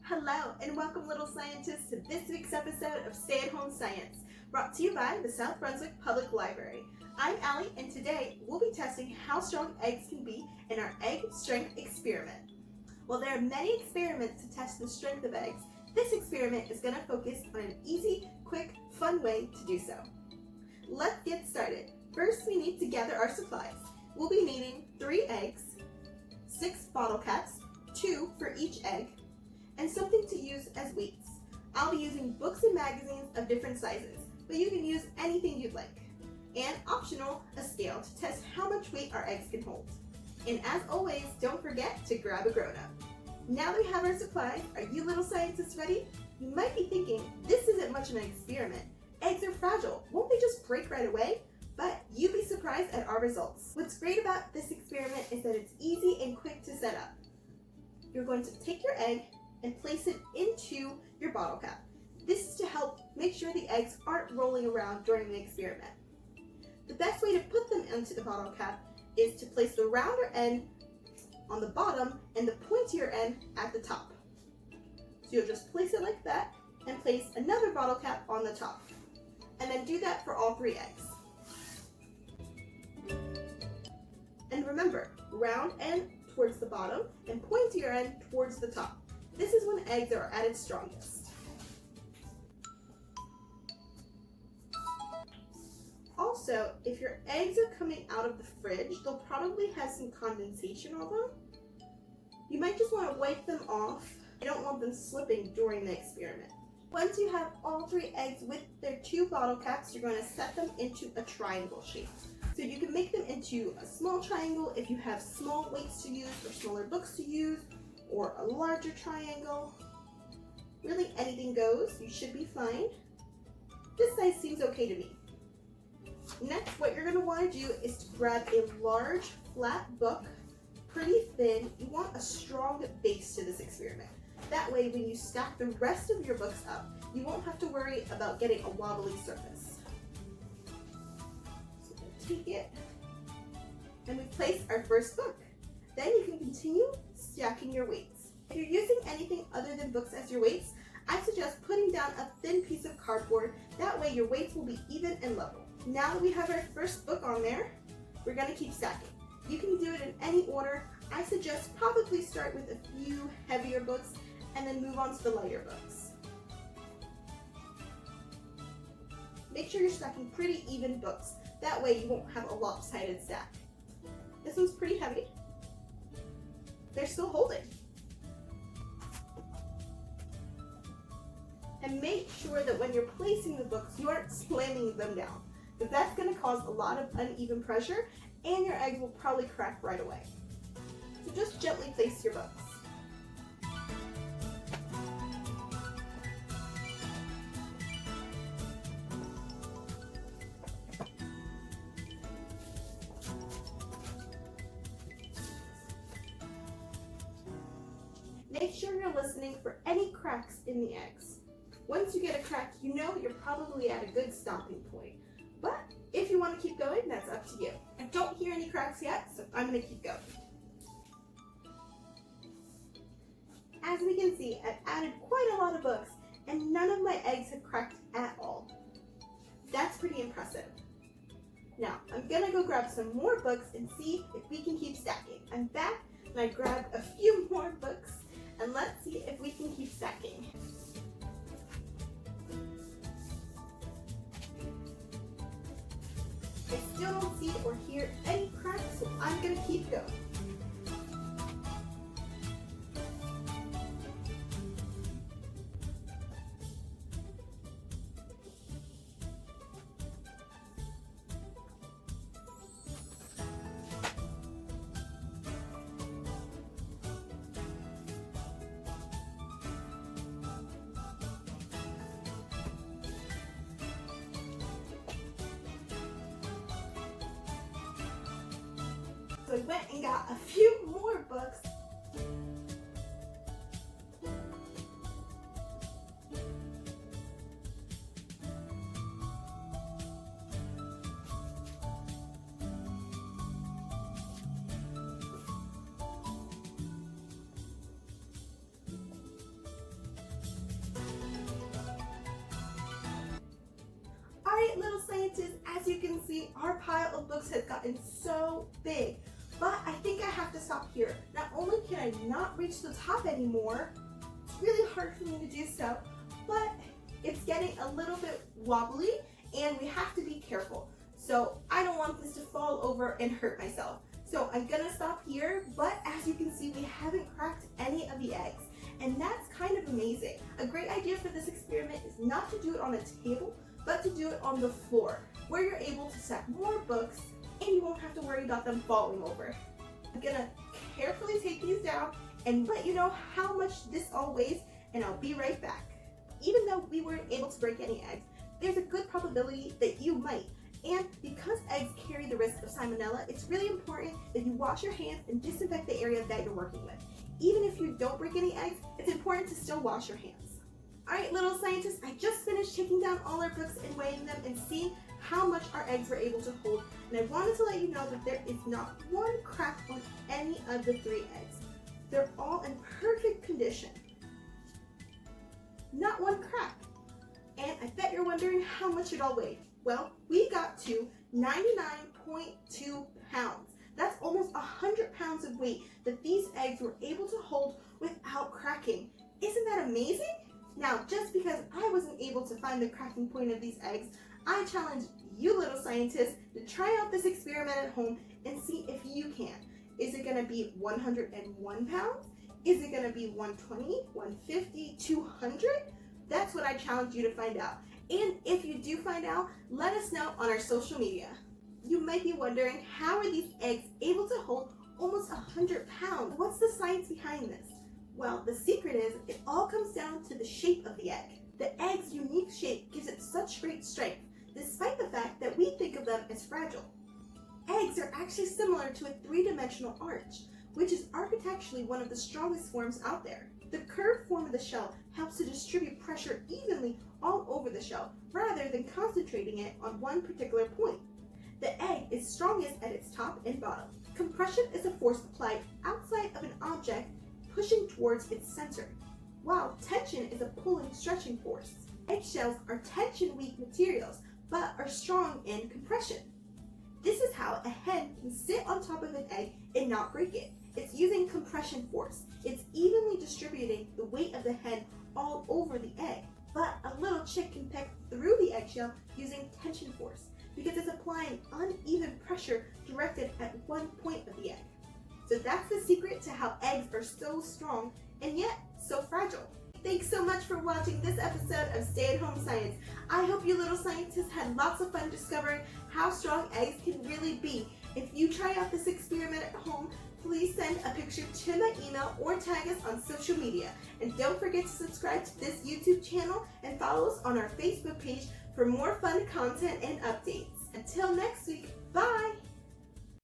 Hello and welcome little scientists to this week's episode of Stay at Home Science, brought to you by the South Brunswick Public Library. I'm Allie and today we'll be testing how strong eggs can be in our egg strength experiment. While there are many experiments to test the strength of eggs, this experiment is going to focus on an easy, quick, fun way to do so. Let's get started. First we need to gather our supplies. We'll be needing 3 eggs, 6 bottle caps, 2 for each egg, and something to use as weights. I'll be using books and magazines of different sizes, but you can use anything you'd like. And optional, a scale to test how much weight our eggs can hold. And as always, don't forget to grab a grown-up. Now that we have our supplies, are you little scientists ready? You might be thinking, this isn't much of an experiment. Eggs are fragile, won't they just break right away? But you'd be surprised at our results. What's great about this experiment is that it's easy and quick to set up. You're going to take your egg and place it into your bottle cap. This is to help make sure the eggs aren't rolling around during the experiment. The best way to put them into the bottle cap is to place the rounder end on the bottom and the pointier end at the top. So you'll just place it like that and place another bottle cap on the top. And then do that for all 3 eggs. And remember, round end towards the bottom and pointier end towards the top. This is when eggs are at its strongest. Also, if your eggs are coming out of the fridge, they'll probably have some condensation on them. You might just want to wipe them off. You don't want them slipping during the experiment. Once you have all 3 eggs with their 2 bottle caps, you're going to set them into a triangle shape. So you can make them into a small triangle if you have small weights to use or smaller books to use, or a larger triangle. Really anything goes, you should be fine. This size seems okay to me. Next, what you're going to want to do is to grab a large flat book, pretty thin. You want a strong base to this experiment. That way when you stack the rest of your books up, you won't have to worry about getting a wobbly surface. So take it, and we place our first book. Then you can continue stacking your weights. If you're using anything other than books as your weights, I suggest putting down a thin piece of cardboard. That way your weights will be even and level. Now that we have our first book on there, we're going to keep stacking. You can do it in any order. I suggest probably start with a few heavier books and then move on to the lighter books. Make sure you're stacking pretty even books. That way you won't have a lopsided stack. This one's pretty heavy. They're still holding. And make sure that when you're placing the books, you aren't slamming them down, because that's going to cause a lot of uneven pressure and your eggs will probably crack right away. So just gently place your books. Make sure you're listening for any cracks in the eggs. Once you get a crack, you know you're probably at a good stopping point. But if you want to keep going, that's up to you. I don't hear any cracks yet, so I'm going to keep going. As we can see, I've added quite a lot of books, and none of my eggs have cracked at all. That's pretty impressive. Now, I'm going to go grab some more books and see if we can keep stacking. I'm back, and I grabbed a few more books. And let's see if we can keep stacking. I still don't see or hear any cracks, so I'm going to keep going. So I went and got a few more books. pile of books has gotten so big. But I think I have to stop here. Not only can I not reach the top anymore, it's really hard for me to do so, but it's getting a little bit wobbly and we have to be careful. So I don't want this to fall over and hurt myself. So I'm gonna stop here, but as you can see, we haven't cracked any of the eggs. And that's kind of amazing. A great idea for this experiment is not to do it on a table, but to do it on the floor, where you're able to stack more books and you won't have to worry about them falling over. I'm gonna carefully take these down and let you know how much this all weighs, and I'll be right back. Even though we weren't able to break any eggs, there's a good probability that you might. And because eggs carry the risk of salmonella, it's really important that you wash your hands and disinfect the area that you're working with. Even if you don't break any eggs, it's important to still wash your hands. Alright, little scientists, I just finished taking down all our books and weighing them and seeing how much our eggs were able to hold. And I wanted to let you know that there is not one crack on any of the 3 eggs. They're all in perfect condition. Not one crack. And I bet you're wondering how much it all weighed. Well, we got to 99.2 pounds. That's almost 100 pounds of weight that these eggs were able to hold without cracking. Isn't that amazing? Now, just because I wasn't able to find the cracking point of these eggs, I challenge you little scientists to try out this experiment at home and see if you can. Is it gonna be 101 pounds? Is it gonna be 120, 150, 200? That's what I challenge you to find out. And if you do find out, let us know on our social media. You might be wondering, how are these eggs able to hold almost 100 pounds? What's the science behind this? Well, the secret is it all comes down to the shape of the egg. The egg's unique shape gives it such great strength, despite the fact that we think of them as fragile. Eggs are actually similar to a 3-dimensional arch, which is architecturally one of the strongest forms out there. The curved form of the shell helps to distribute pressure evenly all over the shell, rather than concentrating it on one particular point. The egg is strongest at its top and bottom. Compression is a force applied outside of an object pushing towards its center, while tension is a pulling, stretching force. Eggshells are tension-weak materials, but are strong in compression. This is how a hen can sit on top of an egg and not break it. It's using compression force. It's evenly distributing the weight of the hen all over the egg. But a little chick can peck through the eggshell using tension force because it's applying uneven pressure directed at one point of the egg. So that's the secret to how eggs are so strong and yet so fragile. Thanks so much for watching this episode of Stay at Home Science. I hope you little scientists had lots of fun discovering how strong eggs can really be. If you try out this experiment at home, please send a picture to my email or tag us on social media. And don't forget to subscribe to this YouTube channel and follow us on our Facebook page for more fun content and updates. Until next week, bye!